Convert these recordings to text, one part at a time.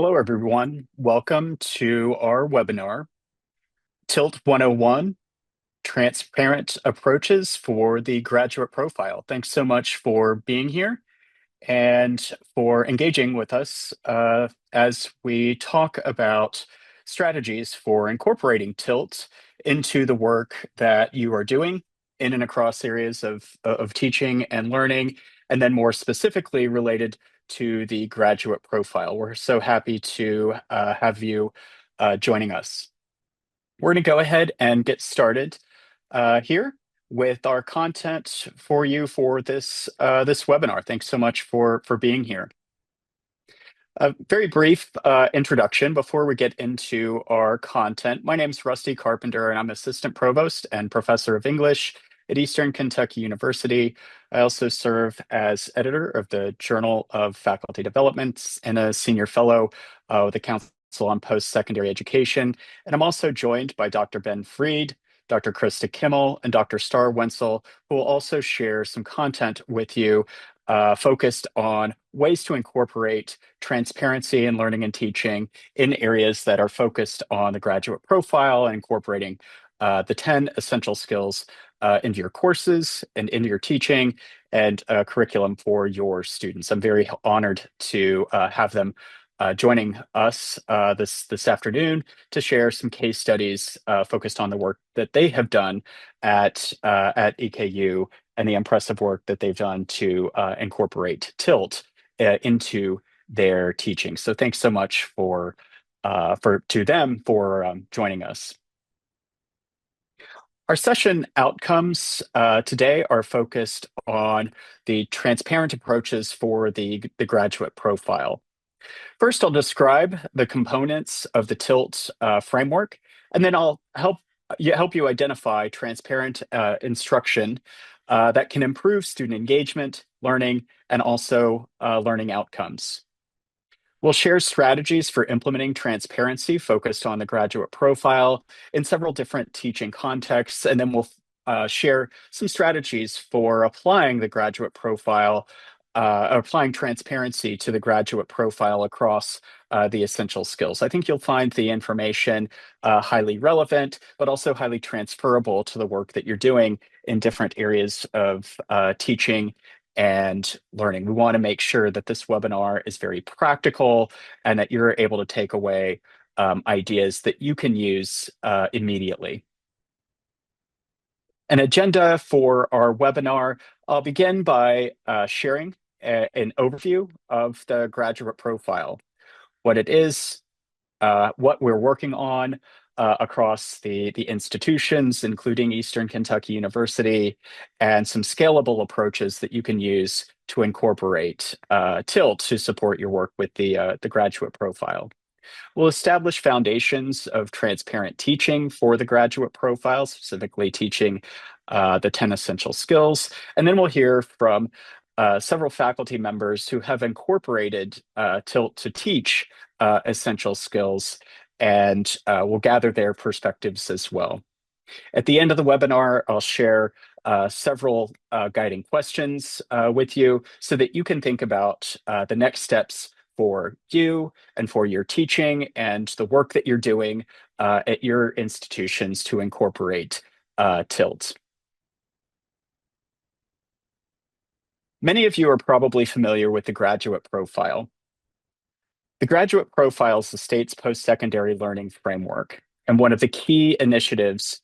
Hello, everyone. Welcome to our webinar, Tilt 101, Transparent Approaches for the Graduate Profile. Thanks so much for being here and for engaging with us as we talk about strategies for incorporating Tilt into the work that you are doing in and across areas of teaching and learning, and then more specifically related to the graduate profile. We're so happy to have you joining us. We're going to go ahead and get started here with our content for you for this webinar. Thanks so much for being here. A very brief introduction before we get into our content. My name is Rusty Carpenter, and I'm Assistant Provost and Professor of English at Eastern Kentucky University. I also serve as editor of the Journal of Faculty Development and a senior fellow with the Council on Post-Secondary Education. And I'm also joined by Dr. Ben Freed, Dr. Krista Kimmel, and Dr. Star Wenzel, who will also share some content with you focused on ways to incorporate transparency in learning and teaching in areas that are focused on the graduate profile and incorporating the 10 essential skills into your courses and into your teaching and curriculum for your students. I'm very honored to have them joining us this afternoon to share some case studies focused on the work that they have done at EKU and the impressive work that they've done to incorporate Tilt into their teaching. So thanks so much to them for joining us. Our session outcomes today are focused on the transparent approaches for the graduate profile. First, I'll describe the components of the Tilt framework, and then I'll help you identify transparent instruction that can improve student engagement, learning, and also learning outcomes. We'll share strategies for implementing transparency focused on the graduate profile in several different teaching contexts, and then we'll share some strategies for applying the graduate profile, applying transparency to the graduate profile across the essential skills. I think you'll find the information highly relevant, but also highly transferable to the work that you're doing in different areas of teaching and learning. We want to make sure that this webinar is very practical and that you're able to take away ideas that you can use immediately. An agenda for our webinar. I'll begin by sharing an overview of the graduate profile, what it is, what we're working on across the institutions, including Eastern Kentucky University, and some scalable approaches that you can use to incorporate Tilt to support your work with the graduate profile. We'll establish foundations of transparent teaching for the graduate profile, specifically teaching the 10 essential skills. And then we'll hear from several faculty members who have incorporated Tilt to teach essential skills, and we'll gather their perspectives as well. At the end of the webinar, I'll share several guiding questions with you so that you can think about the next steps for you and for your teaching and the work that you're doing at your institutions to incorporate Tilt. Many of you are probably familiar with the graduate profile. The graduate profile is the state's post-secondary learning framework and one of the key initiatives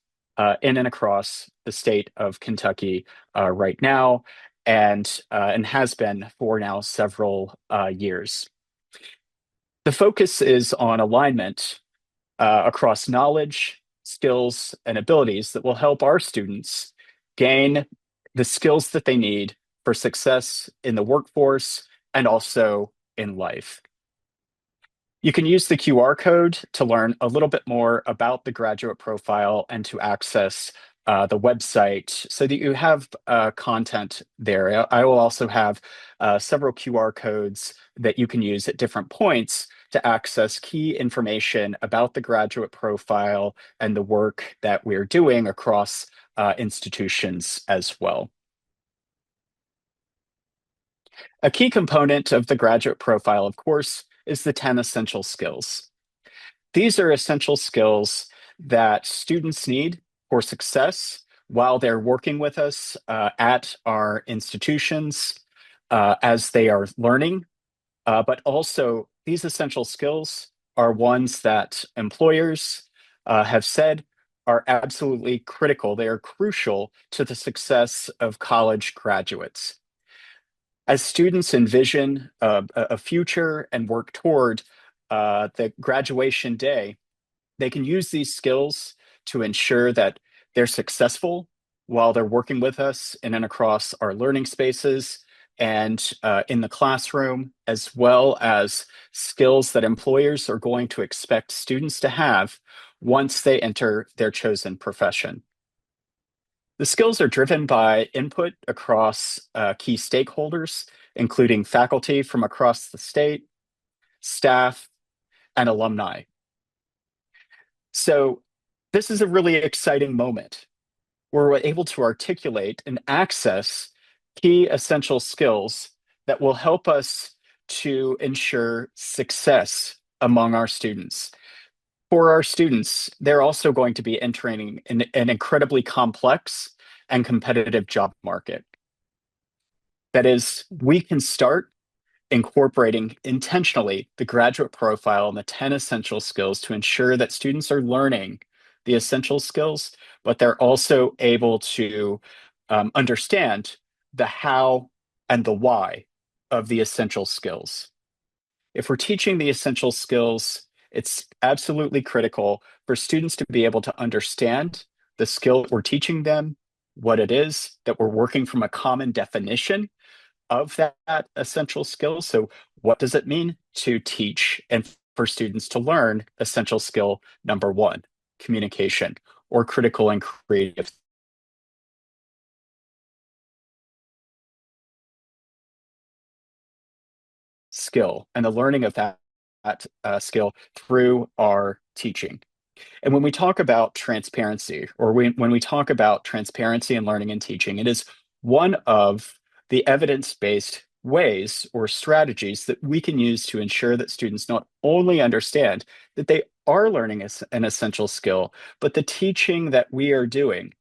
in and across the state of Kentucky right now and has been for now several years. The focus is on alignment across knowledge, skills, and abilities that will help our students gain the skills that they need for success in the workforce and also in life. You can use the QR code to learn a little bit more about the graduate profile and to access the website so that you have content there. I will also have several QR codes that you can use at different points to access key information about the graduate profile and the work that we're doing across institutions as well. A key component of the graduate profile, of course, is the 10 essential skills. These are essential skills that students need for success while they're working with us at our institutions as they are learning. But also, these essential skills are ones that employers have said are absolutely critical. They are crucial to the success of college graduates. As students envision a future and work toward the graduation day, they can use these skills to ensure that they're successful while they're working with us in and across our learning spaces and in the classroom, as well as skills that employers are going to expect students to have once they enter their chosen profession. The skills are driven by input across key stakeholders, including faculty from across the state, staff, and alumni. So this is a really exciting moment where we're able to articulate and access key essential skills that will help us to ensure success among our students. For our students, they're also going to be entering an incredibly complex and competitive job market. That is, we can start incorporating intentionally the graduate profile and the 10 essential skills to ensure that students are learning the essential skills, but they're also able to understand the how and the why of the essential skills. If we're teaching the essential skills, it's absolutely critical for students to be able to understand the skill we're teaching them, what it is, that we're working from a common definition of that essential skill. So, what does it mean to teach and for students to learn essential skill number one, communication or critical and creative skill, and the learning of that skill through our teaching. And when we talk about transparency, or when we talk about transparency in learning and teaching, it is one of the evidence-based ways or strategies that we can use to ensure that students not only understand that they are learning an essential skill, but the teaching that we are doing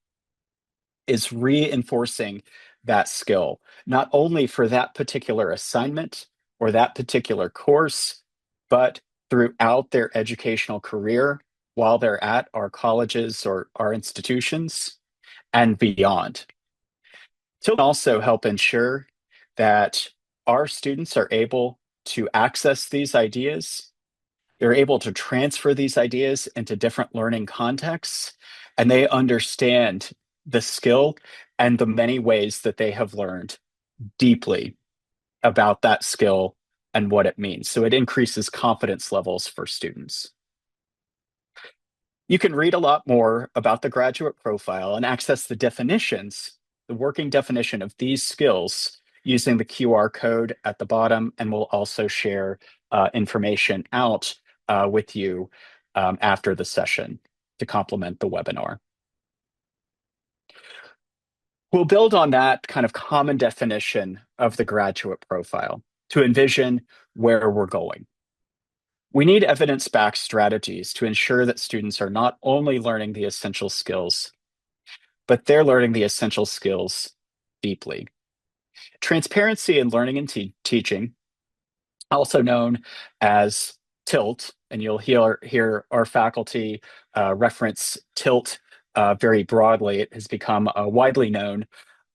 is reinforcing that skill, not only for that particular assignment or that particular course, but throughout their educational career while they're at our colleges or our institutions and beyond. To also help ensure that our students are able to access these ideas, they're able to transfer these ideas into different learning contexts, and they understand the skill and the many ways that they have learned deeply about that skill and what it means. So it increases confidence levels for students. You can read a lot more about the graduate profile and access the definitions, the working definition of these skills using the QR code at the bottom, and we'll also share information out with you after the session to complement the webinar. We'll build on that kind of common definition of the graduate profile to envision where we're going. We need evidence-backed strategies to ensure that students are not only learning the essential skills, but they're learning the essential skills deeply. Transparency in learning and teaching, also known as TILT, and you'll hear our faculty reference TILT very broadly. It has become a widely known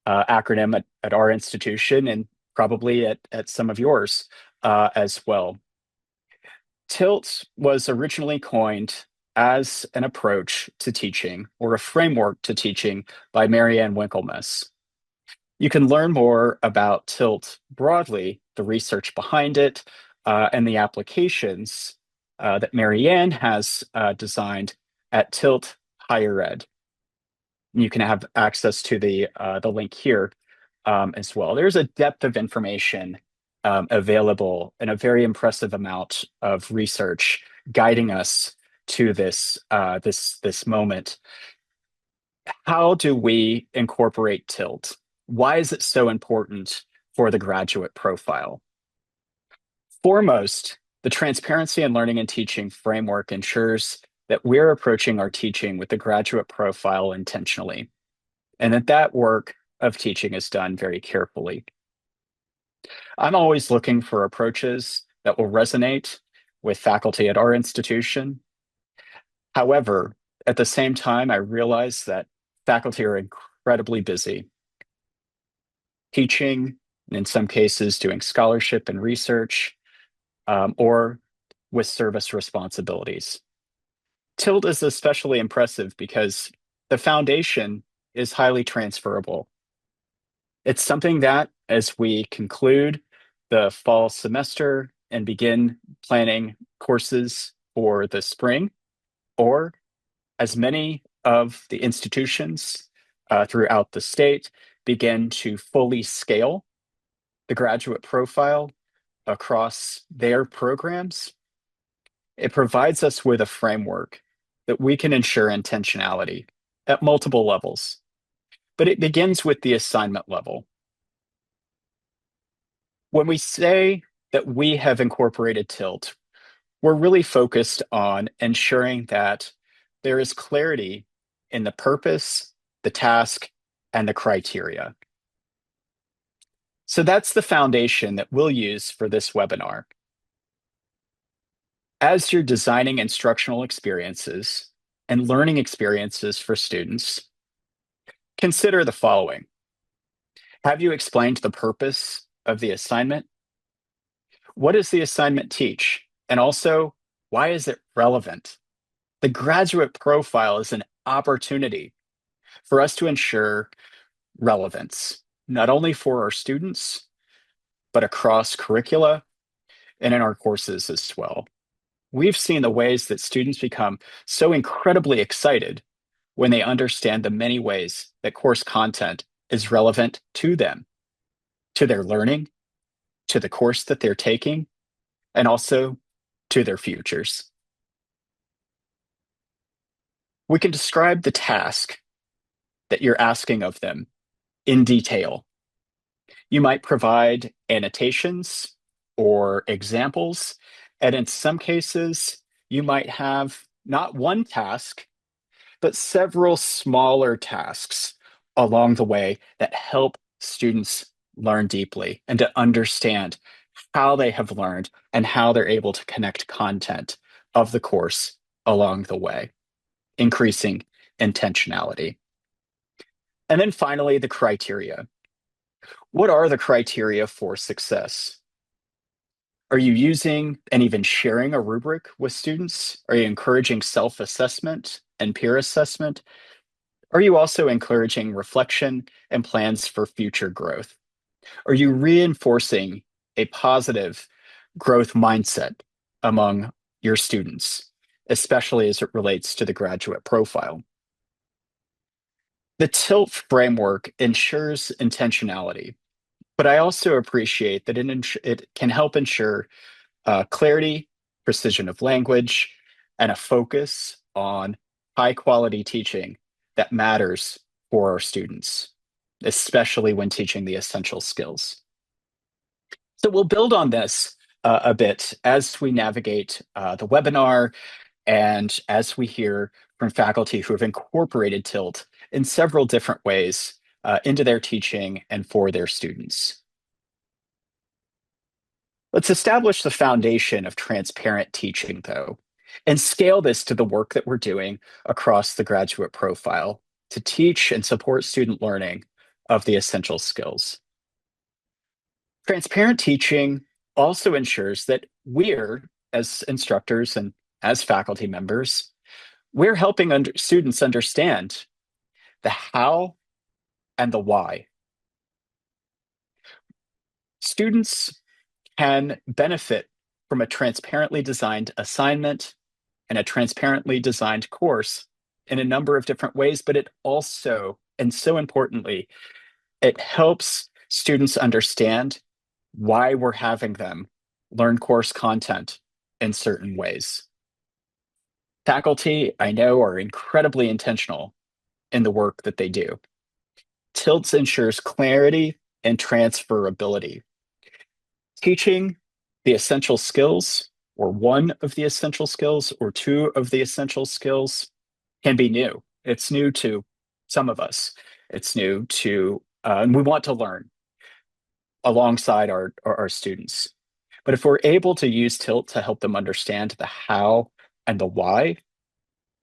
acronym at our institution and probably at some of yours as well. TILT was originally coined as an approach to teaching or a framework to teaching by Marianne Winklemas. You can learn more about TILT broadly, the research behind it, and the applications that Marianne has designed at TILT Higher Ed. You can have access to the link here as well. There's a depth of information available and a very impressive amount of research guiding us to this moment. How do we incorporate TILT? Why is it so important for the graduate profile? Foremost, The transparency in learning and teaching framework ensures that we're approaching our teaching with the graduate profile intentionally, and that work of teaching is done very carefully. I'm always looking for approaches that will resonate with faculty at our institution. However, at the same time, I realize that faculty are incredibly busy teaching, and in some cases, doing scholarship and research, or with service responsibilities. Tilt is especially impressive because the foundation is highly transferable. It's something that, as we conclude the fall semester and begin planning courses for the spring, or as many of the institutions throughout the state begin to fully scale the graduate profile across their programs, it provides us with a framework that we can ensure intentionality at multiple levels. But it begins with the assignment level. When we say that we have incorporated Tilt, we're really focused on ensuring that there is clarity in the purpose, the task, and the criteria. So that's the foundation that we'll use for this webinar. As you're designing instructional experiences and learning experiences for students, consider the following. Have you explained the purpose of the assignment? What does the assignment teach? And also, why is it relevant? The graduate profile is an opportunity for us to ensure relevance, not only for our students, but across curricula and in our courses as well. We've seen the ways that students become so incredibly excited when they understand the many ways that course content is relevant to them, to their learning, to the course that they're taking, and also to their futures. We can describe the task that you're asking of them in detail. You might provide annotations or examples, and in some cases, you might have not one task, but several smaller tasks along the way that help students learn deeply and to understand how they have learned and how they're able to connect content of the course along the way, increasing intentionality. And then finally, the criteria. What are the criteria for success? Are you using and even sharing a rubric with students? Are you encouraging self-assessment and peer assessment? Are you also encouraging reflection and plans for future growth? Are you reinforcing a positive growth mindset among your students, especially as it relates to the graduate profile? The TILT framework ensures intentionality, but I also appreciate that it can help ensure clarity, precision of language, and a focus on high quality teaching that matters for our students, especially when teaching the essential skills. So we'll build on this a bit as we navigate the webinar and as we hear from faculty who have incorporated TILT in several different ways into their teaching and for their students. Let's establish the foundation of transparent teaching, though, and scale this to the work that we're doing across the graduate profile to teach and support student learning of the essential skills. Transparent teaching also ensures that we're, as instructors and as faculty members, we're helping students understand the how and the why. Students can benefit from a transparently designed assignment and a transparently designed course in a number of different ways, but it also, and so importantly, it helps students understand why we're having them learn course content in certain ways. Faculty, I know, are incredibly intentional in the work that they do. TILTS ensures clarity and transferability. Teaching the essential skills or one of the essential skills or two of the essential skills can be new. It's new to some of us. It's new to, and we want to learn alongside our students. But if we're able to use Tilt to help them understand the how and the why,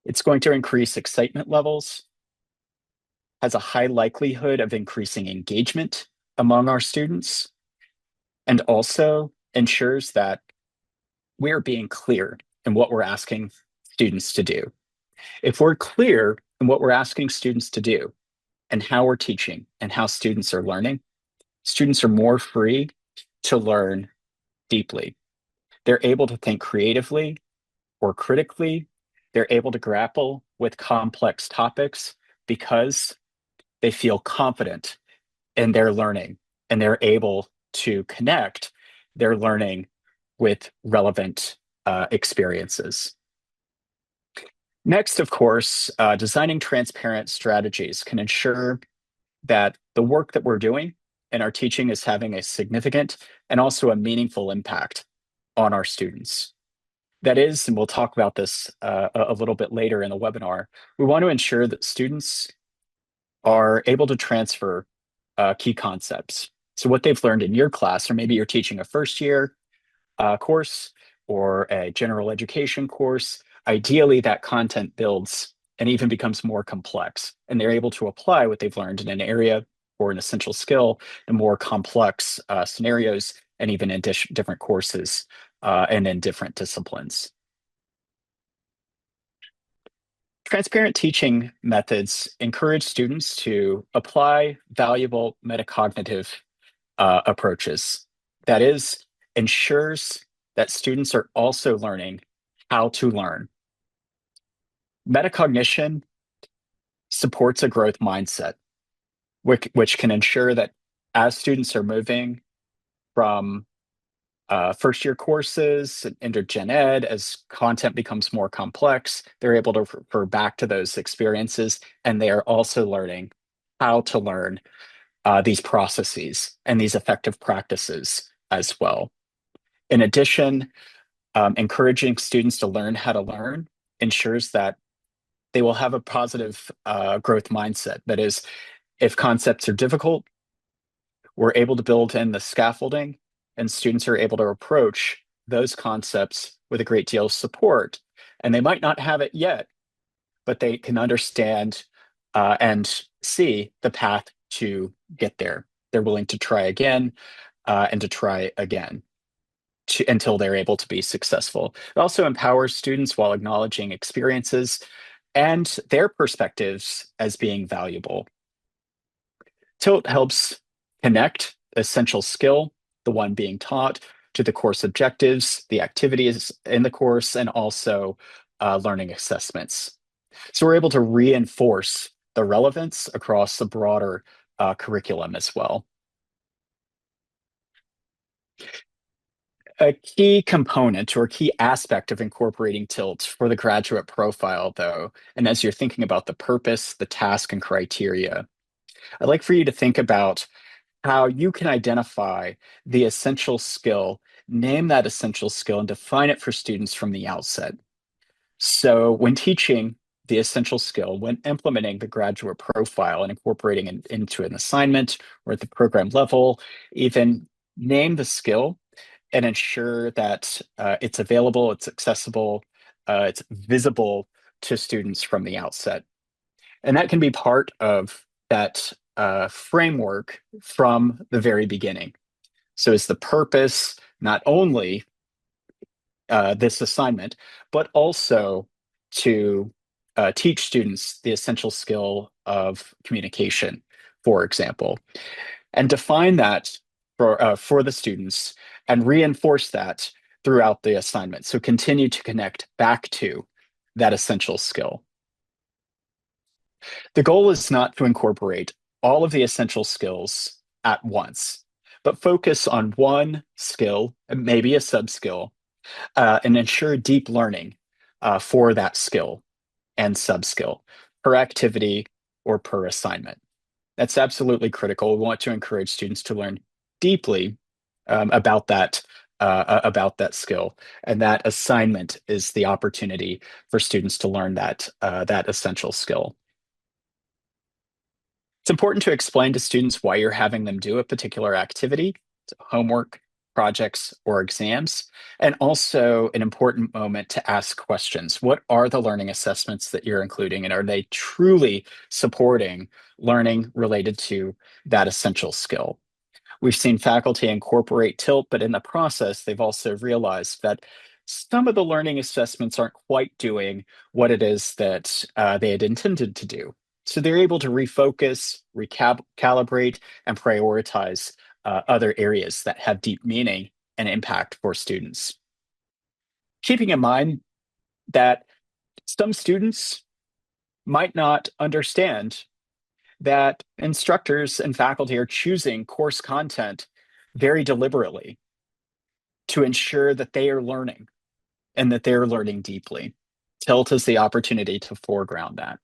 it's going to increase excitement levels, has a high likelihood of increasing engagement among our students, and also ensures that we're being clear in what we're asking students to do. If we're clear in what we're asking students to do and how we're teaching and how students are learning, students are more free to learn deeply. They're able to think creatively or critically. They're able to grapple with complex topics because they feel confident in their learning and they're able to connect their learning with relevant experiences. Next, of course, designing transparent strategies can ensure that the work that we're doing in our teaching is having a significant and also a meaningful impact on our students. That is, and we'll talk about this a little bit later in the webinar, we want to ensure that students are able to transfer key concepts. So what they've learned in your class, or maybe you're teaching a first year course or a general education course, ideally that content builds and even becomes more complex. And they're able to apply what they've learned in an area or an essential skill in more complex scenarios and even in different courses and in different disciplines. Transparent teaching methods encourage students to apply valuable metacognitive approaches. That is, ensures that students are also learning how to learn. Metacognition supports a growth mindset, which can ensure that as students are moving from first year courses into gen ed, as content becomes more complex, they're able to refer back to those experiences, and they are also learning how to learn these processes and these effective practices as well. In addition, encouraging students to learn how to learn ensures that they will have a positive growth mindset. That is, if concepts are difficult, we're able to build in the scaffolding, and students are able to approach those concepts with a great deal of support. And they might not have it yet, but they can understand and see the path to get there. They're willing to try again and to try again until they're able to be successful. It also empowers students while acknowledging experiences and their perspectives as being valuable. Tilt helps connect essential skill, the one being taught, to the course objectives, the activities in the course, and also learning assessments. So we're able to reinforce the relevance across the broader curriculum as well. A key component or key aspect of incorporating Tilt for the graduate profile, though, and as you're thinking about the purpose, the task, and criteria, I'd like for you to think about how you can identify the essential skill, name that essential skill, and define it for students from the outset. So when teaching the essential skill, when implementing the graduate profile and incorporating it into an assignment or at the program level, even name the skill and ensure that it's available, it's accessible, it's visible to students from the outset. And that can be part of that framework from the very beginning. So is the purpose not only this assignment, but also to teach students the essential skill of communication, for example, and define that for the students and reinforce that throughout the assignment. So continue to connect back to that essential skill. The goal is not to incorporate all of the essential skills at once, but focus on one skill, maybe a sub-skill, and ensure deep learning for that skill and sub-skill per activity or per assignment. That's absolutely critical. We want to encourage students to learn deeply about that about that skill. And that assignment is the opportunity for students to learn that essential skill. It's important to explain to students why you're having them do a particular activity, so homework, projects, or exams, and also an important moment to ask questions. What are the learning assessments that you're including, and are they truly supporting learning related to that essential skill? We've seen faculty incorporate tilt, but in the process, they've also realized that some of the learning assessments aren't quite doing what it is that they had intended to do. So they're able to refocus, recalibrate, and prioritize other areas that have deep meaning and impact for students. Keeping in mind that some students might not understand that instructors and faculty are choosing course content very deliberately to ensure that they are learning and that they're learning deeply. Tilt is the opportunity to foreground that.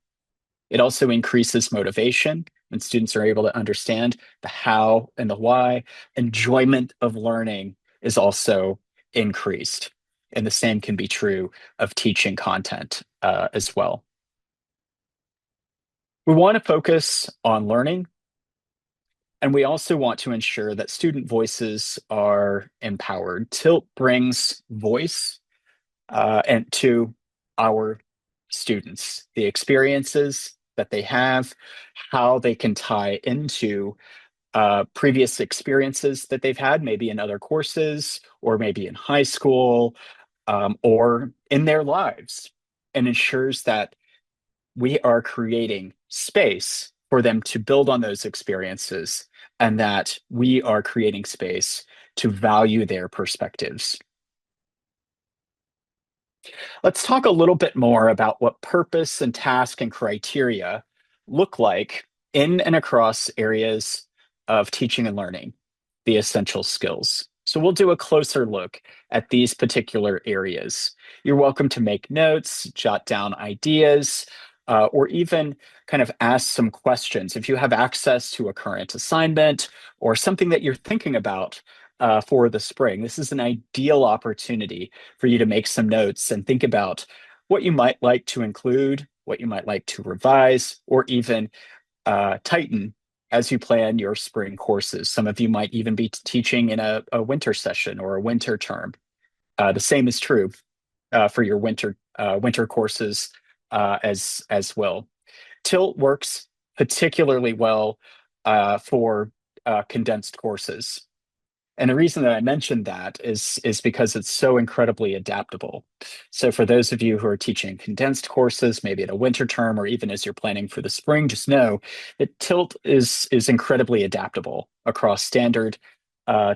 It also increases motivation when students are able to understand the how and the why. Enjoyment of learning is also increased. And the same can be true of teaching content as well. We want to focus on learning, and we also want to ensure that student voices are empowered. Tilt brings voice and to our students, the experiences that they have, how they can tie into previous experiences that they've had, maybe in other courses, or maybe in high school, or in their lives, and ensures that we are creating space for them to build on those experiences, and that we are creating space to value their perspectives. Let's talk a little bit more about what purpose and task and criteria look like in and across areas of teaching and learning, the essential skills. So we'll do a closer look at these particular areas. You're welcome to make notes, jot down ideas, or even kind of ask some questions. If you have access to a current assignment or something that you're thinking about for the spring, this is an ideal opportunity for you to make some notes and think about what you might like to include, what you might like to revise, or even tighten as you plan your spring courses. Some of you might even be teaching in a winter session or a winter term. The same is true for your winter courses as well. Tilt works particularly well for condensed courses. And the reason that I mentioned that is because it's so incredibly adaptable. So for those of you who are teaching condensed courses, maybe at a winter term, or even as you're planning for the spring, just know that Tilt is incredibly adaptable across standard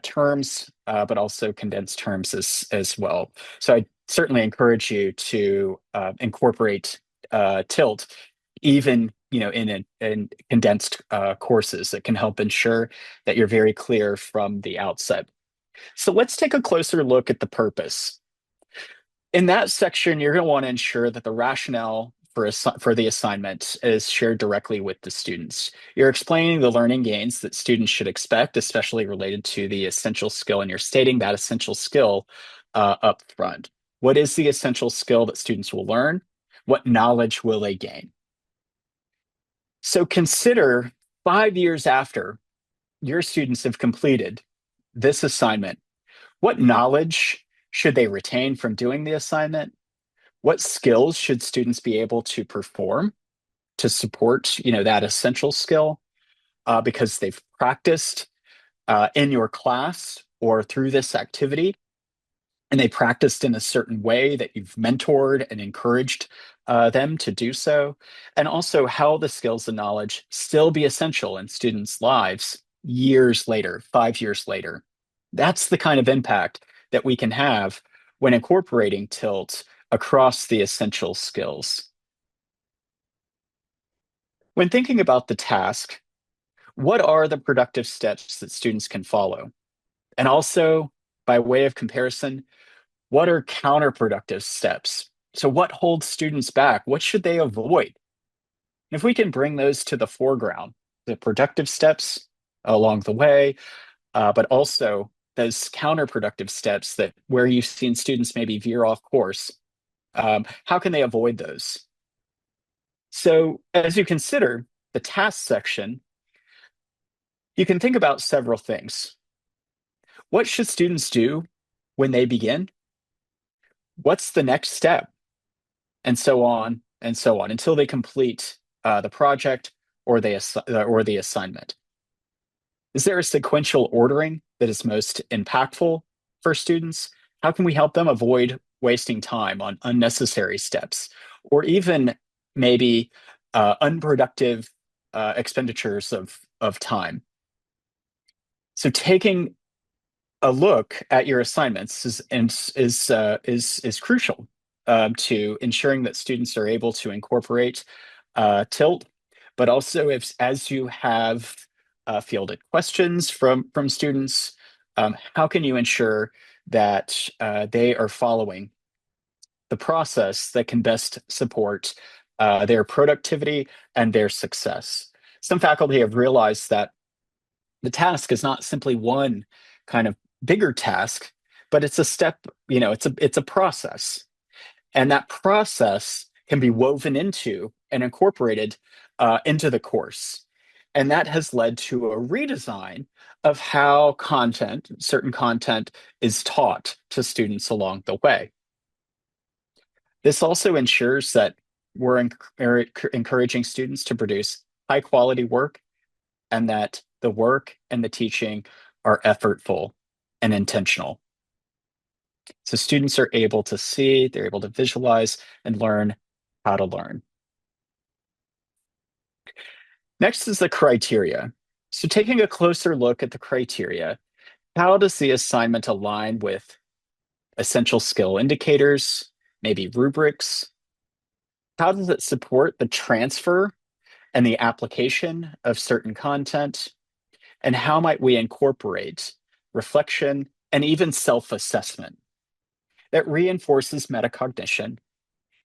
terms, but also condensed terms as well. So I certainly encourage you to incorporate Tilt even in condensed courses that can help ensure that you're very clear from the outset. So let's take a closer look at the purpose. In that section, you're going to want to ensure that the rationale for the assignment is shared directly with the students. You're explaining the learning gains that students should expect, especially related to the essential skill, and you're stating that essential skill up front. What is the essential skill that students will learn? What knowledge will they gain? So consider 5 years after your students have completed this assignment, what knowledge should they retain from doing the assignment? What skills should students be able to perform to support, that essential skill because they've practiced in your class or through this activity, and they practiced in a certain way that you've mentored and encouraged them to do so, and also how the skills and knowledge still be essential in students' lives years later, 5 years later. That's the kind of impact that we can have when incorporating Tilt across the essential skills. When thinking about the task, what are the productive steps that students can follow? And also, by way of comparison, what are counterproductive steps? So, what holds students back? What should they avoid? And if we can bring those to the foreground, the productive steps along the way, but also those counterproductive steps that where you've seen students maybe veer off course, how can they avoid those? So as you consider the task section, you can think about several things. What should students do when they begin? What's the next step? And so on and so on until they complete the project or the assignment. Is there a sequential ordering that is most impactful for students? How can we help them avoid wasting time on unnecessary steps or even maybe unproductive expenditures of time? So taking a look at your assignments is crucial to ensuring that students are able to incorporate tilt, but also if as you have fielded questions from students, how can you ensure that they are following the process that can best support their productivity and their success? Some faculty have realized that the task is not simply one kind of bigger task, but it's a step, it's a process. And that process can be woven into and incorporated into the course. And that has led to a redesign of how certain content is taught to students along the way. This also ensures that we're encouraging students to produce high quality work and that the work and the teaching are effortful and intentional. So students are able to see, they're able to visualize and learn how to learn. Next is the criteria. So taking a closer look at the criteria, how does the assignment align with essential skill indicators, maybe rubrics? How does it support the transfer and the application of certain content? And how might we incorporate reflection and even self-assessment? That reinforces metacognition.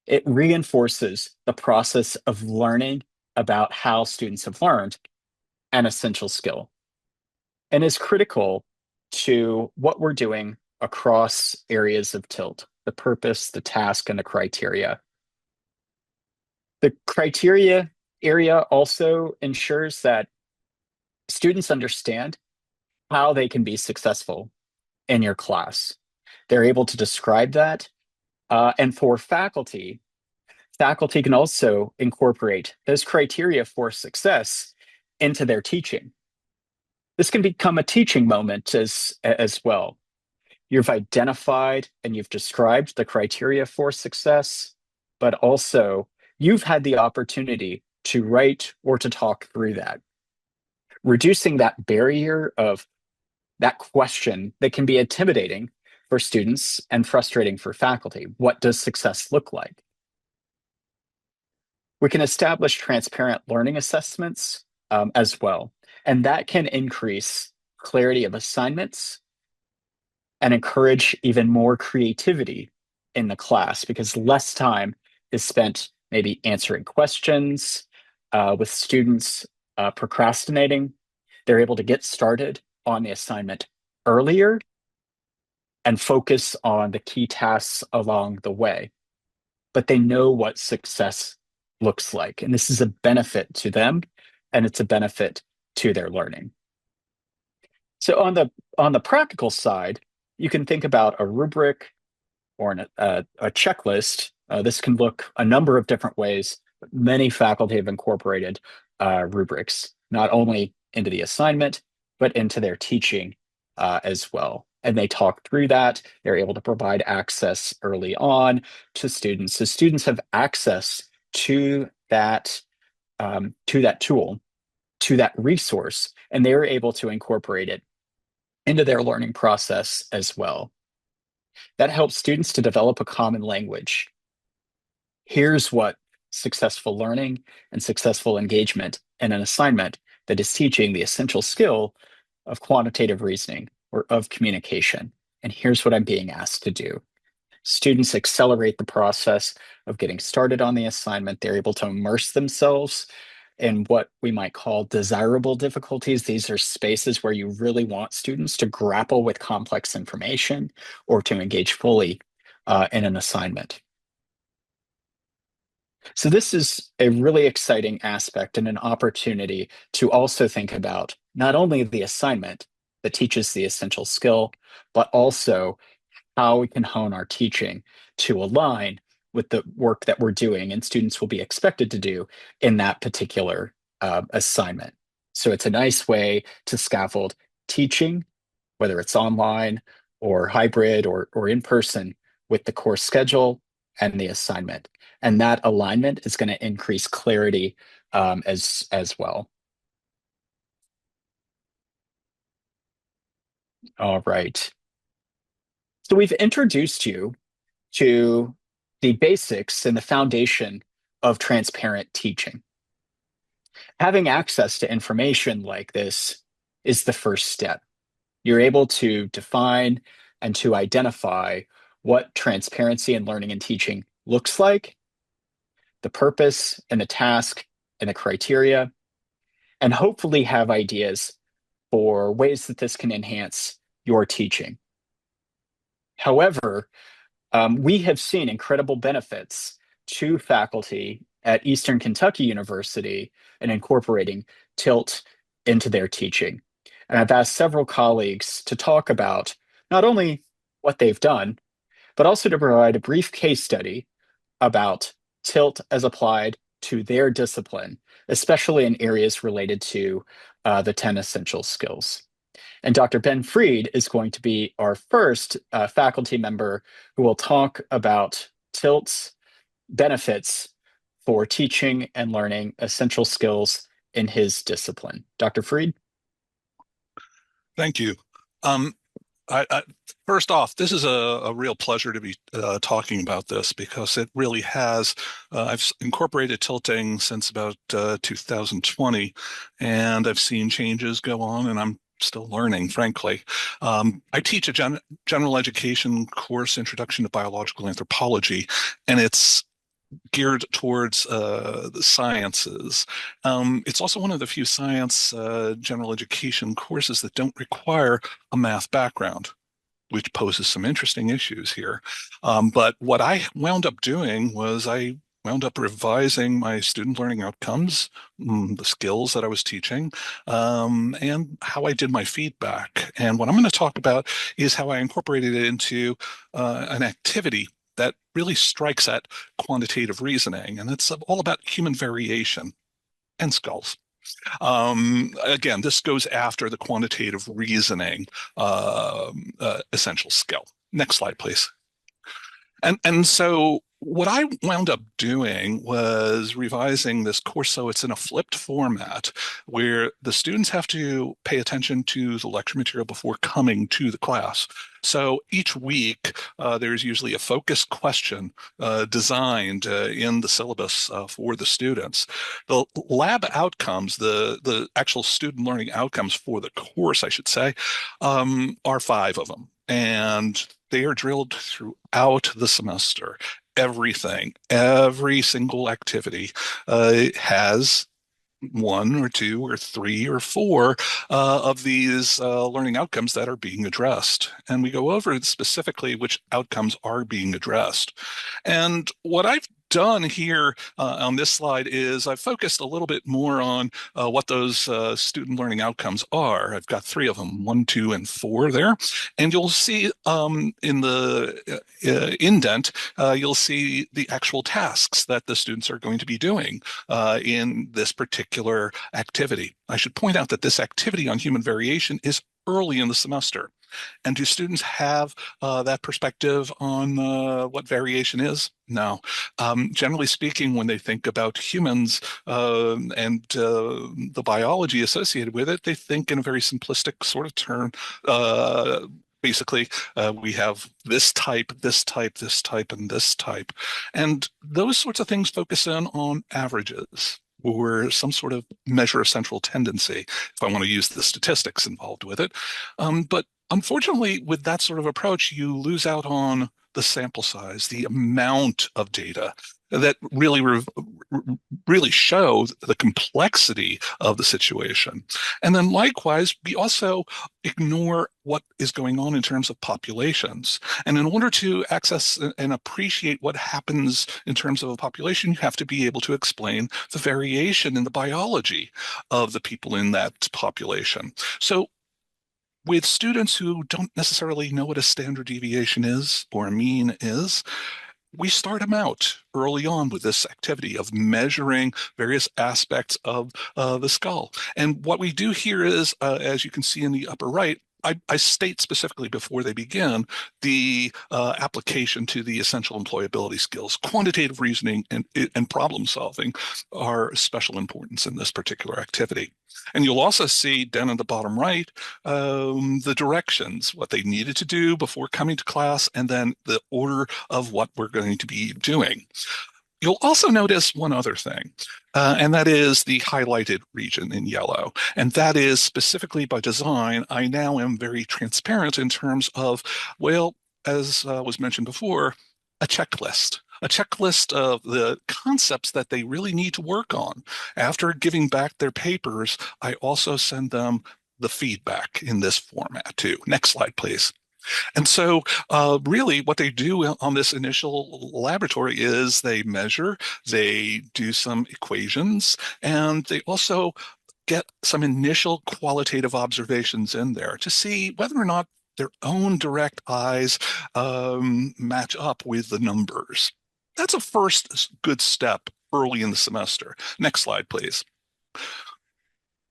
It reinforces the process of learning about how students have learned an essential skill and is critical to what we're doing across areas of tilt, the purpose, the task, and the criteria. The criteria area also ensures that students understand how they can be successful in your class. They're able to describe that. And for faculty can also incorporate those criteria for success into their teaching. This can become a teaching moment as well. You've identified and you've described the criteria for success, but also you've had the opportunity to write or to talk through that. Reducing that barrier of that question that can be intimidating for students and frustrating for faculty. What does success look like? We can establish transparent learning assessments as well, and that can increase clarity of assignments and encourage even more creativity in the class because less time is spent maybe answering questions with students procrastinating. They're able to get started on the assignment earlier and focus on the key tasks along the way. But they know what success looks like. And this is a benefit to them and it's a benefit to their learning. So on the practical side, you can think about a rubric or a checklist. This can look a number of different ways. But many faculty have incorporated rubrics, not only into the assignment, but into their teaching as well. And they talk through that. They're able to provide access early on to students. So students have access to that tool, to that resource, and they're able to incorporate it into their learning process as well. That helps students to develop a common language. Here's what successful learning and successful engagement in an assignment that is teaching the essential skill of quantitative reasoning or of communication. And here's what I'm being asked to do. Students accelerate the process of getting started on the assignment. They're able to immerse themselves in what we might call desirable difficulties. These are spaces where you really want students to grapple with complex information or to engage fully in an assignment. So this is a really exciting aspect and an opportunity to also think about not only the assignment that teaches the essential skill, but also how we can hone our teaching to align with the work that we're doing and students will be expected to do in that particular assignment. So it's a nice way to scaffold teaching, whether it's online or hybrid or in person, with the course schedule and the assignment. And that alignment is going to increase clarity as well. All right. So we've introduced you to the basics and the foundation of transparent teaching. Having access to information like this is the first step. You're able to define and to identify what transparency in learning and teaching looks like, the purpose and the task and the criteria, and hopefully have ideas for ways that this can enhance your teaching. However, we have seen incredible benefits to faculty at Eastern Kentucky University in incorporating Tilt into their teaching. And I've asked several colleagues to talk about not only what they've done, but also to provide a brief case study about Tilt as applied to their discipline, especially in areas related to the 10 essential skills. And Dr. Ben Freed is going to be our first faculty member who will talk about Tilt's benefits for teaching and learning essential skills in his discipline. Dr. Freed? Thank you. Um, First off, this is a real pleasure to be talking about this because it really has. I've incorporated tilting since about 2020, and I've seen changes go on, and I'm still learning, frankly. I teach a general education course, Introduction to Biological Anthropology, and it's geared towards the sciences. It's also one of the few science general education courses that don't require a math background, which poses some interesting issues here. But what I wound up doing was I wound up revising my student learning outcomes, the skills that I was teaching, and how I did my feedback. And what I'm going to talk about is how I incorporated it into an activity that really strikes at quantitative reasoning, and it's all about human variation and skulls. Again, this goes after the quantitative reasoning essential skill. Next slide, please. And so what I wound up doing was revising this course so it's in a flipped format where the students have to pay attention to the lecture material before coming to the class. So each week, there's usually a focus question designed in the syllabus for the students. The lab outcomes, the actual student learning outcomes for the course, I should say, are 5 of them. And they are drilled throughout the semester. Everything, every single activity has 1 or 2 or 3 or 4 of these learning outcomes that are being addressed. And we go over specifically which outcomes are being addressed. And what I've done here on this slide is I've focused a little bit more on what those student learning outcomes are. I've got 3 of them, 1, 2, and 4 there. And you'll see in the indent, you'll see the actual tasks that the students are going to be doing in this particular activity. I should point out that this activity on human variation is early in the semester. And do students have that perspective on what variation is? No. Generally speaking, when they think about humans and the biology associated with it, they think in a very simplistic sort of term. Basically, we have this type, this type, this type, and this type. And those sorts of things focus in on averages or some sort of measure of central tendency, if I want to use the statistics involved with it. But unfortunately, with that sort of approach, you lose out on the sample size, the amount of data that really really show the complexity of the situation. And then likewise, we also ignore what is going on in terms of populations. And in order to access and appreciate what happens in terms of a population, you have to be able to explain the variation in the biology of the people in that population. So with students who don't necessarily know what a standard deviation is or a mean is, we start them out early on with this activity of measuring various aspects of the skull. And what we do here is, as you can see in the upper right, I state specifically before they begin the application to the essential employability skills. Quantitative reasoning and problem solving are special importance in this particular activity. And you'll also see down in the bottom right the directions, what they needed to do before coming to class, and then the order of what we're going to be doing. You'll also notice one other thing, and that is the highlighted region in yellow. And that is specifically by design. I now am very transparent in terms of, well, as was mentioned before, a checklist of the concepts that they really need to work on. After giving back their papers, I also send them the feedback in this format too. Next slide, please. And so, really, what they do on this initial laboratory is they measure, they do some equations, and they also get some initial qualitative observations in there to see whether or not their own direct eyes match up with the numbers. That's a first good step early in the semester. Next slide, please.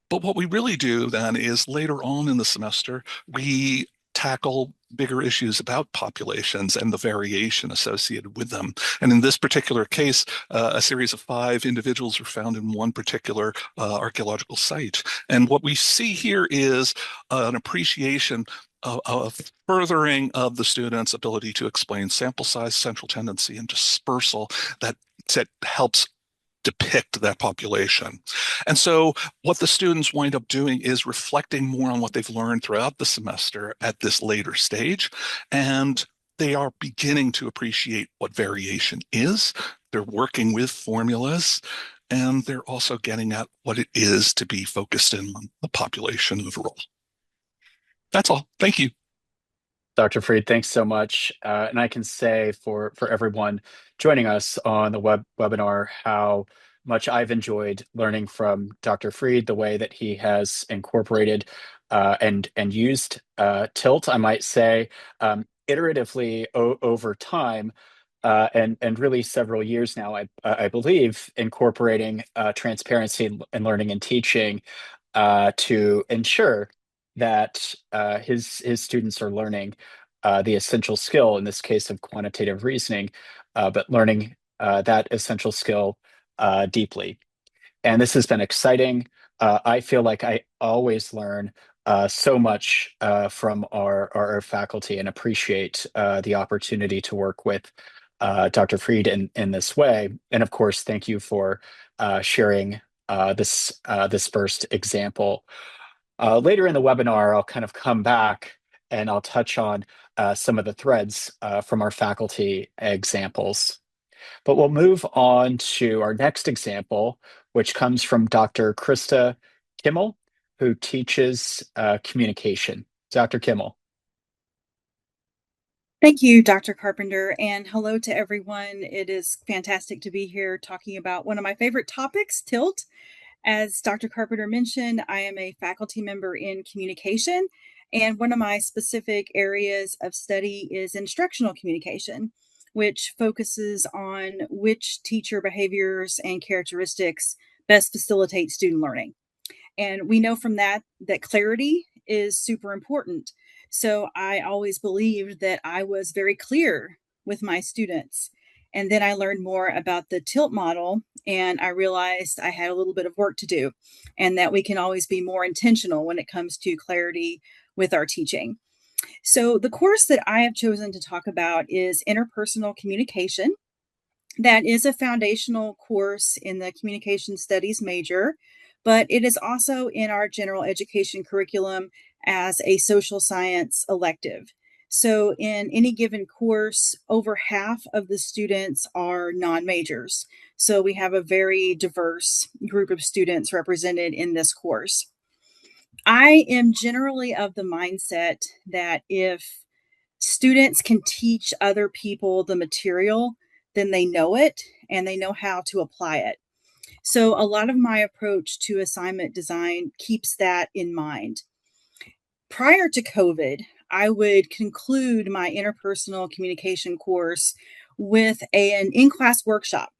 But what we really do then is later on in the semester, we tackle bigger issues about populations and the variation associated with them. And in this particular case, a series of 5 individuals were found in one particular archaeological site. And what we see here is an appreciation of furthering of the student's ability to explain sample size, central tendency, and dispersal that helps depict that population. And so what the students wind up doing is reflecting more on what they've learned throughout the semester at this later stage. And they are beginning to appreciate what variation is. They're working with formulas, and they're also getting at what it is to be focused in on the population overall. That's all. Thank you. Dr. Freed, thanks so much. And I can say for everyone joining us on the webinar how much I've enjoyed learning from Dr. Freed, the way that he has incorporated and used TILT, I might say, iteratively over time. And really several years now, I believe, incorporating transparency in learning and teaching to ensure that his students are learning the essential skill, in this case of quantitative reasoning, but learning that essential skill deeply. And this has been exciting. I feel like I always learn so much from our faculty and appreciate the opportunity to work with Dr. Freed in this way. And of course, thank you for sharing this first example. Later in the webinar, I'll kind of come back and I'll touch on some of the threads from our faculty examples. But we'll move on to our next example, which comes from Dr. Krista Kimmel, who teaches communication. Dr. Kimmel. Thank you, Dr. Carpenter, and hello to everyone. It is fantastic to be here talking about one of my favorite topics, TILT. As Dr. Carpenter mentioned, I am a faculty member in communication, and one of my specific areas of study is instructional communication, which focuses on which teacher behaviors and characteristics best facilitate student learning. And we know from that that clarity is super important. So I always believed that I was very clear with my students. And then I learned more about the TILT model, and I realized I had a little bit of work to do, and that we can always be more intentional when it comes to clarity with our teaching. So, the course that I have chosen to talk about is interpersonal communication. That is a foundational course in the communication studies major, but it is also in our general education curriculum as a social science elective. So in any given course, over half of the students are non-majors. So we have a very diverse group of students represented in this course. I am generally of the mindset that if students can teach other people the material, then they know it and they know how to apply it. So a lot of my approach to assignment design keeps that in mind. Prior to COVID, I would conclude my interpersonal communication course with an in-class workshop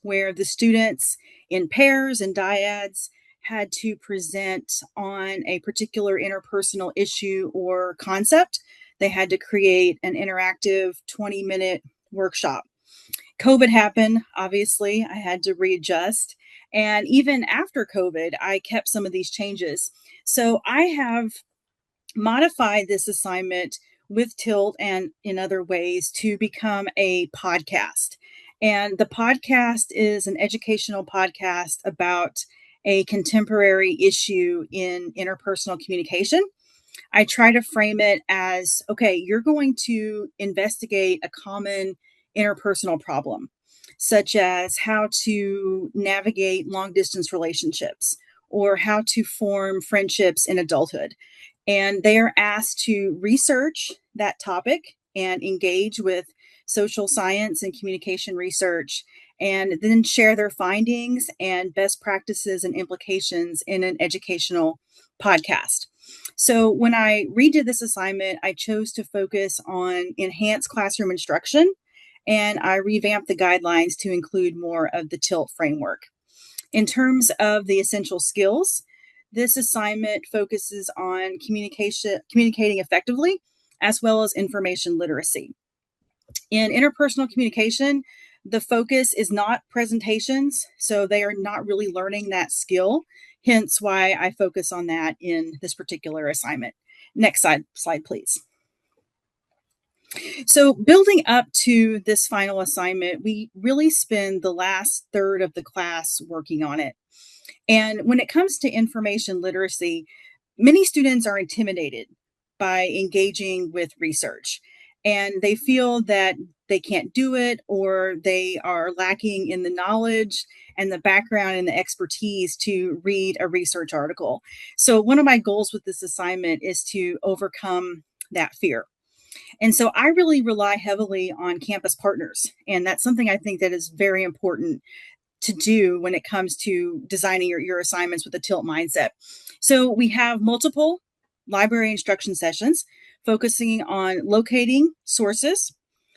where the students in pairs and dyads had to present on a particular interpersonal issue or concept. They had to create an interactive 20-minute workshop. COVID happened, obviously, I had to readjust. And even after COVID, I kept some of these changes. So I have modified this assignment with Tilt and in other ways to become a podcast. And the podcast is an educational podcast about a contemporary issue in interpersonal communication. I try to frame it as, okay, you're going to investigate a common interpersonal problem, such as how to navigate long distance relationships or how to form friendships in adulthood. And they are asked to research that topic and engage with social science and communication research, and then share their findings and best practices and implications in an educational podcast. So when I redid this assignment, I chose to focus on enhanced classroom instruction, and I revamped the guidelines to include more of the TILT framework. In terms of the essential skills, this assignment focuses on communicating effectively, as well as information literacy. In interpersonal communication, the focus is not presentations, so they are not really learning that skill, hence why I focus on that in this particular assignment. Next slide, please. So building up to this final assignment, we really spend the last third of the class working on it. And when it comes to information literacy, many students are intimidated by engaging with research, and they feel that they can't do it, or they are lacking in the knowledge and the background and the expertise to read a research article. So one of my goals with this assignment is to overcome that fear. And so I really rely heavily on campus partners, and that's something I think that is very important to do when it comes to designing your assignments with a TILT mindset. So we have multiple library instruction sessions focusing on locating sources.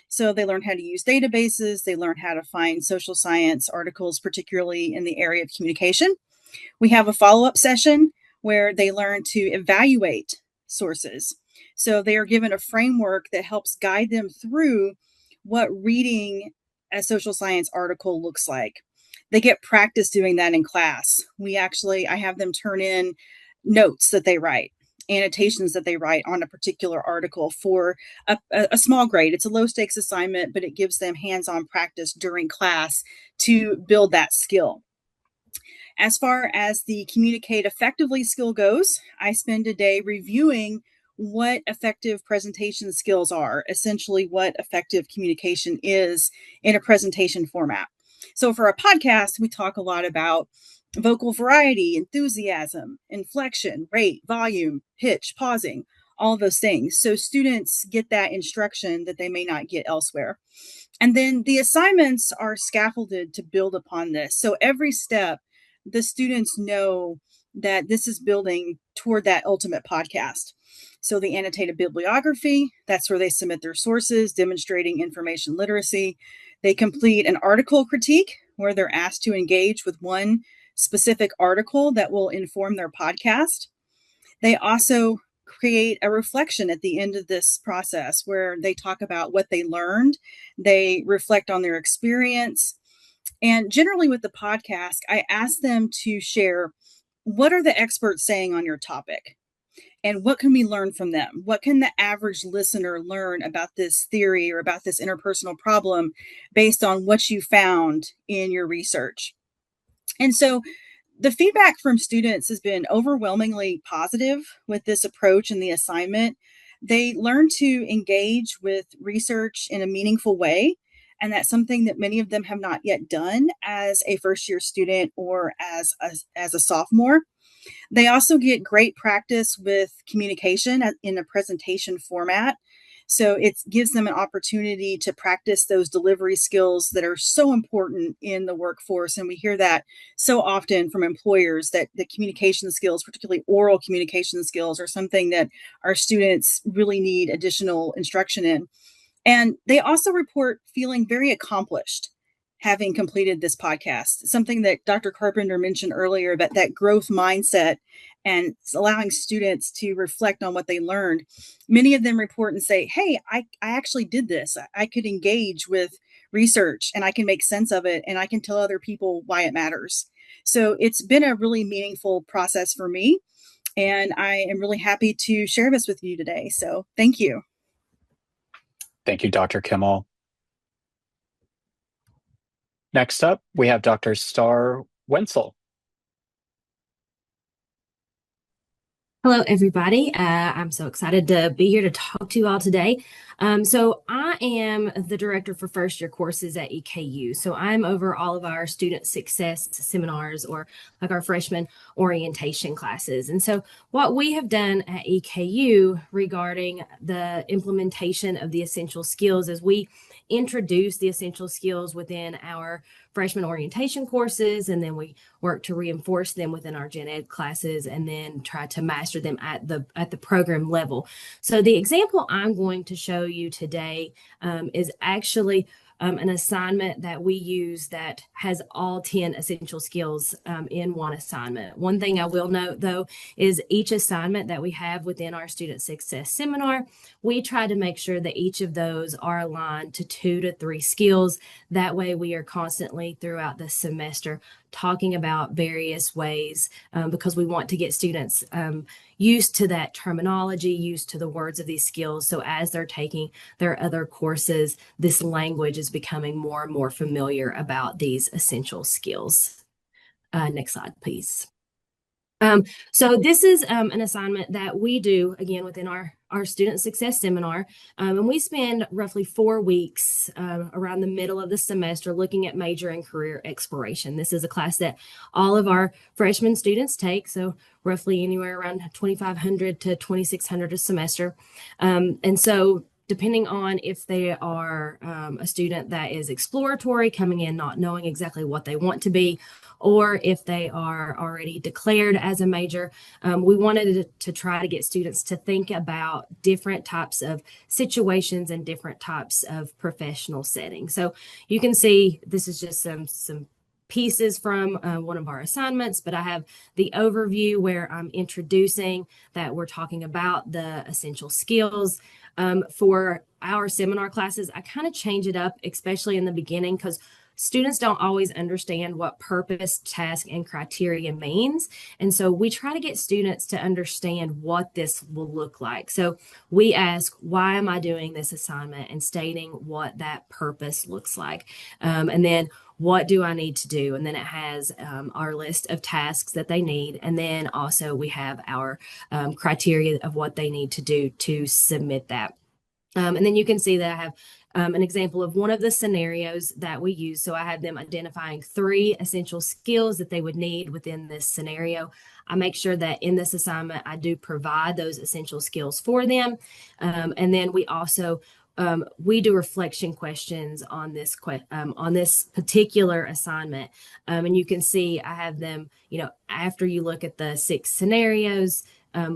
So they learn how to use databases, they learn how to find social science articles, particularly in the area of communication. We have a follow-up session where they learn to evaluate sources. So they are given a framework that helps guide them through what reading a social science article looks like. They get practice doing that in class. I have them turn in notes that they write, annotations that they write on a particular article for a small grade. It's a low stakes assignment, but it gives them hands-on practice during class to build that skill. As far as the communicate effectively skill goes, I spend a day reviewing what effective presentation skills are, essentially what effective communication is in a presentation format. So for a podcast, we talk a lot about vocal variety, enthusiasm, inflection, rate, volume, pitch, pausing, all those things. So students get that instruction that they may not get elsewhere. And then the assignments are scaffolded to build upon this. So every step, the students know that this is building toward that ultimate podcast. So the annotated bibliography, that's where they submit their sources, demonstrating information literacy. They complete an article critique where they're asked to engage with one specific article that will inform their podcast. They also create a reflection at the end of this process where they talk about what they learned. They reflect on their experience. And generally with the podcast, I ask them to share, what are the experts saying on your topic? And what can we learn from them? What can the average listener learn about this theory or about this interpersonal problem based on what you found in your research? And so the feedback from students has been overwhelmingly positive with this approach and the assignment. They learn to engage with research in a meaningful way, and that's something that many of them have not yet done as a first year student or as a sophomore. They also get great practice with communication in a presentation format. So it gives them an opportunity to practice those delivery skills that are so important in the workforce. And we hear that so often from employers that the communication skills, particularly oral communication skills, are something that our students really need additional instruction in. And they also report feeling very accomplished having completed this podcast, something that Dr. Carpenter mentioned earlier about that growth mindset and allowing students to reflect on what they learned. Many of them report and say, hey, I actually did this. I could engage with research and I can make sense of it and I can tell other people why it matters. So it's been a really meaningful process for me. And I am really happy to share this with you today. So thank you. Thank you, Dr. Kimmel. Next up, we have Dr. Star Wenzel. Hello, everybody. I'm so excited to be here to talk to you all today. So I am the director for first year courses at EKU. So I'm over all of our student success seminars or like our freshman orientation classes. And so what we have done at EKU regarding the implementation of the essential skills is we introduce the essential skills within our freshman orientation courses, and then we work to reinforce them within our gen ed classes and then try to master them at the program level. So the example I'm going to show you today is actually an assignment that we use that has all 10 essential skills in one assignment. One thing I will note, though, is each assignment that we have within our student success seminar, we try to make sure that each of those are aligned to 2 to 3 skills. That way we are constantly throughout the semester talking about various ways because we want to get students used to that terminology, used to the words of these skills. So as they're taking their other courses, this language is becoming more and more familiar about these essential skills. Next slide, please. So this is an assignment that we do, again, within our student success seminar. And we spend roughly 4 weeks around the middle of the semester looking at major and career exploration. This is a class that all of our freshman students take, so roughly anywhere around 2,500 to 2,600 a semester. And so depending on if they are a student that is exploratory, coming in not knowing exactly what they want to be, or if they are already declared as a major, we wanted to try to get students to think about different types of situations and different types of professional settings. So you can see this is just some pieces from one of our assignments, but I have the overview where I'm introducing that we're talking about the essential skills. For our seminar classes, I kind of change it up, especially in the beginning, because students don't always understand what purpose, task, and criteria means. And so we try to get students to understand what this will look like. So we ask, why am I doing this assignment, and stating what that purpose looks like. And then what do I need to do? And then it has our list of tasks that they need. And then also we have our criteria of what they need to do to submit that. And then you can see that I have an example of one of the scenarios that we use. So I had them identifying 3 essential skills that they would need within this scenario. I make sure that in this assignment, I do provide those essential skills for them. And then we also we do reflection questions on this particular assignment. And you can see I have them, after you look at the 6 scenarios,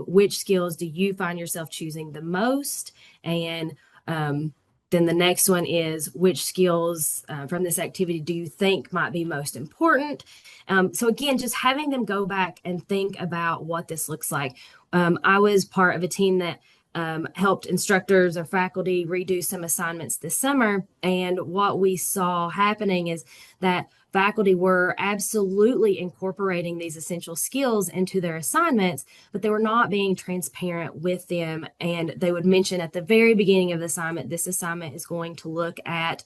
which skills do you find yourself choosing the most? And then the next one is, which skills from this activity do you think might be most important? So again, just having them go back and think about what this looks like. I was part of a team that helped instructors or faculty redo some assignments this summer. And what we saw happening is that faculty were absolutely incorporating these essential skills into their assignments, but they were not being transparent with them. And they would mention at the very beginning of the assignment, this assignment is going to look at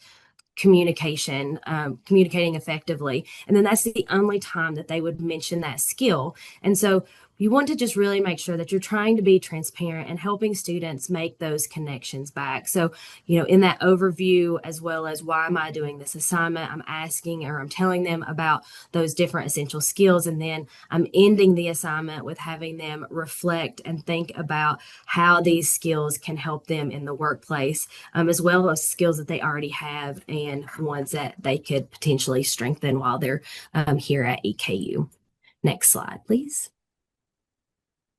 communication, communicating effectively. And then that's the only time that they would mention that skill. And so you want to just really make sure that you're trying to be transparent and helping students make those connections back. So, in that overview, as well as why am I doing this assignment, I'm asking or I'm telling them about those different essential skills. And then I'm ending the assignment with having them reflect and think about how these skills can help them in the workplace, as well as skills that they already have and ones that they could potentially strengthen while they're here at EKU. Next slide, please.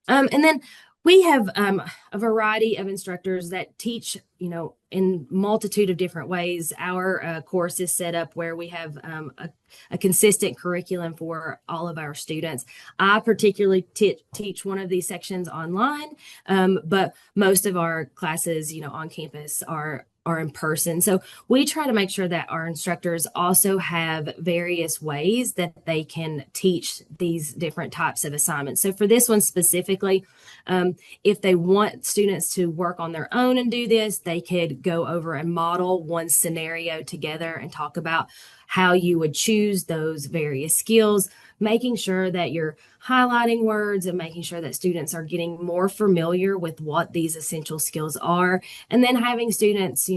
And then we have a variety of instructors that teach, in multitude of different ways. Our course is set up where we have a consistent curriculum for all of our students. I particularly teach one of these sections online, but most of our classes, on campus are in person. So we try to make sure that our instructors also have various ways that they can teach these different types of assignments. So for this one specifically, if they want students to work on their own and do this, they could go over and model one scenario together and talk about how you would choose those various skills, making sure that you're highlighting words and making sure that students are getting more familiar with what these essential skills are, and then having students,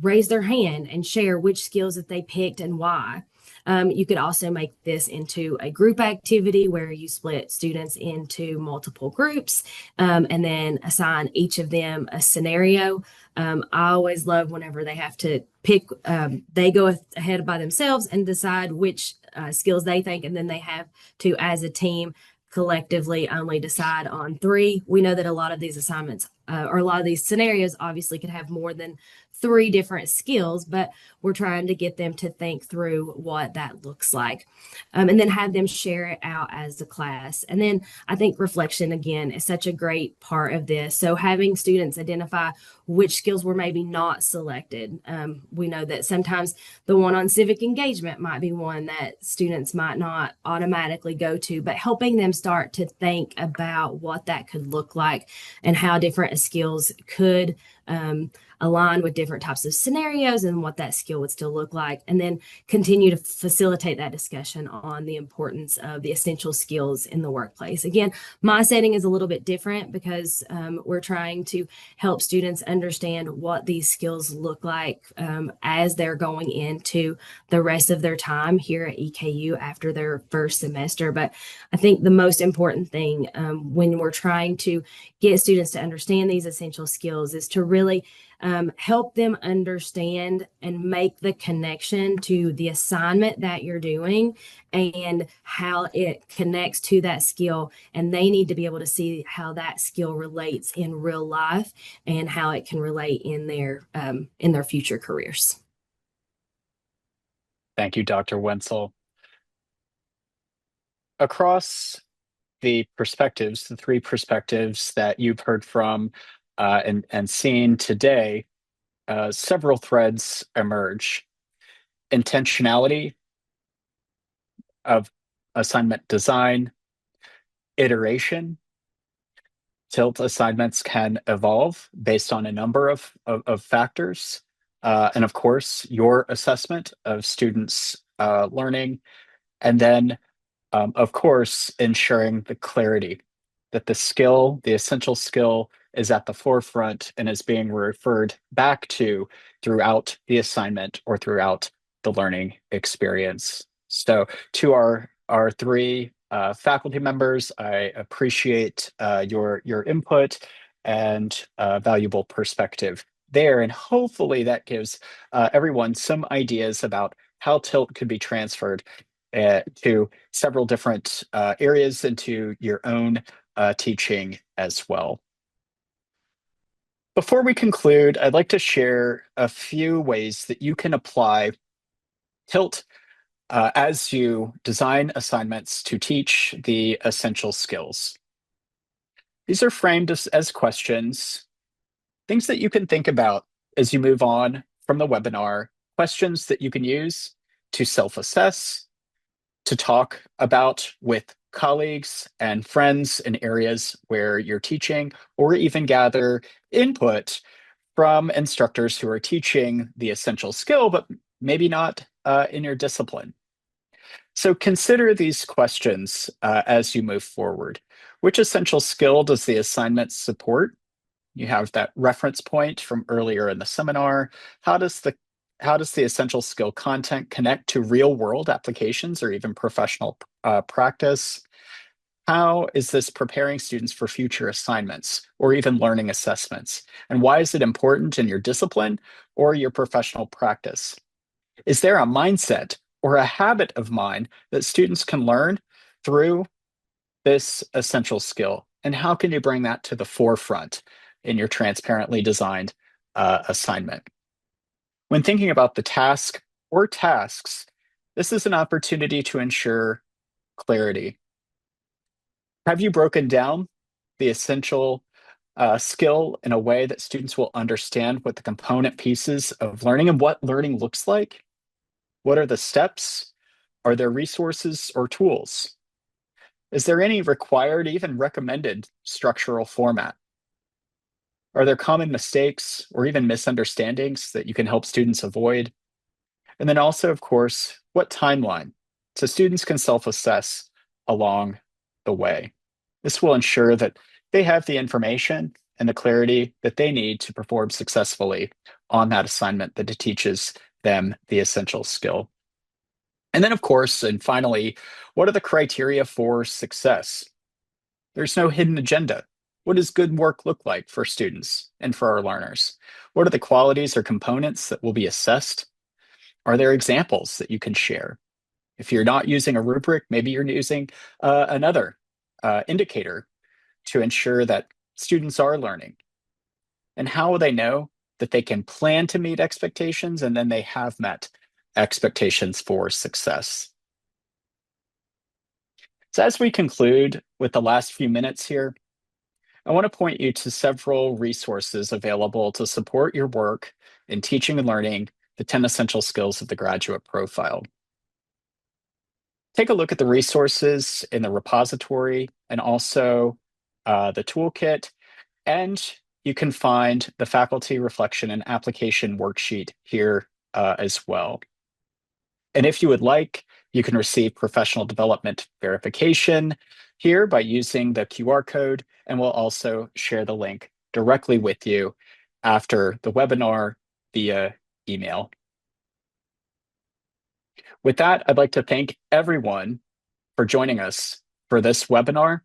raise their hand and share which skills that they picked and why. You could also make this into a group activity where you split students into multiple groups and then assign each of them a scenario. I always love whenever they have to pick, they go ahead by themselves and decide which skills they think, and then they have to, as a team, collectively only decide on 3. We know that a lot of these assignments or a lot of these scenarios obviously could have more than 3 different skills, but we're trying to get them to think through what that looks like, and then have them share it out as a class. And then I think reflection, again, is such a great part of this. So having students identify which skills were maybe not selected. We know that sometimes the one on civic engagement might be one that students might not automatically go to, but helping them start to think about what that could look like and how different skills could align with different types of scenarios and what that skill would still look like, and then continue to facilitate that discussion on the importance of the essential skills in the workplace. Again, my setting is a little bit different because we're trying to help students understand what these skills look like as they're going into the rest of their time here at EKU after their first semester. But I think the most important thing when we're trying to get students to understand these essential skills is to really help them understand and make the connection to the assignment that you're doing and how it connects to that skill. And they need to be able to see how that skill relates in real life and how it can relate in their future careers. Thank you, Dr. Wenzel. Across the perspectives, the 3 perspectives that you've heard from and seen today, several threads emerge. Intentionality of assignment design, iteration. TILT assignments can evolve based on a number of factors. And of course, your assessment of students' learning. And then, of course, ensuring the clarity that the skill, the essential skill, is at the forefront and is being referred back to throughout the assignment or throughout the learning experience. So to our 3 faculty members, I appreciate your input and valuable perspective there. And hopefully that gives everyone some ideas about how TILT could be transferred to several different areas into your own teaching as well. Before we conclude, I'd like to share a few ways that you can apply TILT as you design assignments to teach the essential skills. These are framed as questions, things that you can think about as you move on from the webinar, questions that you can use to self-assess, to talk about with colleagues and friends in areas where you're teaching, or even gather input from instructors who are teaching the essential skill, but maybe not in your discipline. So consider these questions as you move forward. Which essential skill does the assignment support? You have that reference point from earlier in the seminar. How does the essential skill content connect to real world applications or even professional practice? How is this preparing students for future assignments or even learning assessments? And why is it important in your discipline or your professional practice? Is there a mindset or a habit of mind that students can learn through this essential skill? And how can you bring that to the forefront in your transparently designed assignment? When thinking about the task or tasks, this is an opportunity to ensure clarity. Have you broken down the essential skill in a way that students will understand what the component pieces of learning and what learning looks like? What are the steps? Are there resources or tools? Is there any required, even recommended structural format? Are there common mistakes or even misunderstandings that you can help students avoid? And then also, of course, what timeline? So students can self-assess along the way. This will ensure that they have the information and the clarity that they need to perform successfully on that assignment that teaches them the essential skill. And then, of course, and finally, what are the criteria for success? There's no hidden agenda. What does good work look like for students and for our learners? What are the qualities or components that will be assessed? Are there examples that you can share? If you're not using a rubric, maybe you're using another indicator to ensure that students are learning. And how will they know that they can plan to meet expectations and then they have met expectations for success? So as we conclude with the last few minutes here, I want to point you to several resources available to support your work in teaching and learning the 10 essential skills of the graduate profile. Take a look at the resources in the repository and also the toolkit, and you can find the faculty reflection and application worksheet here as well. And if you would like, you can receive professional development verification here by using the QR code, and we'll also share the link directly with you after the webinar via email. With that, I'd like to thank everyone for joining us for this webinar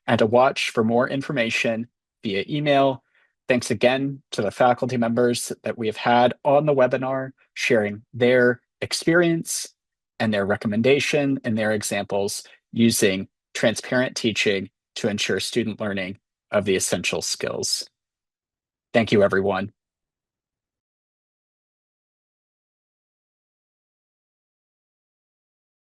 and to watch for more information via email. Thanks again to the faculty members that we have had on the webinar, sharing their experience and their recommendation and their examples using transparent teaching to ensure student learning of the essential skills. Thank you, everyone.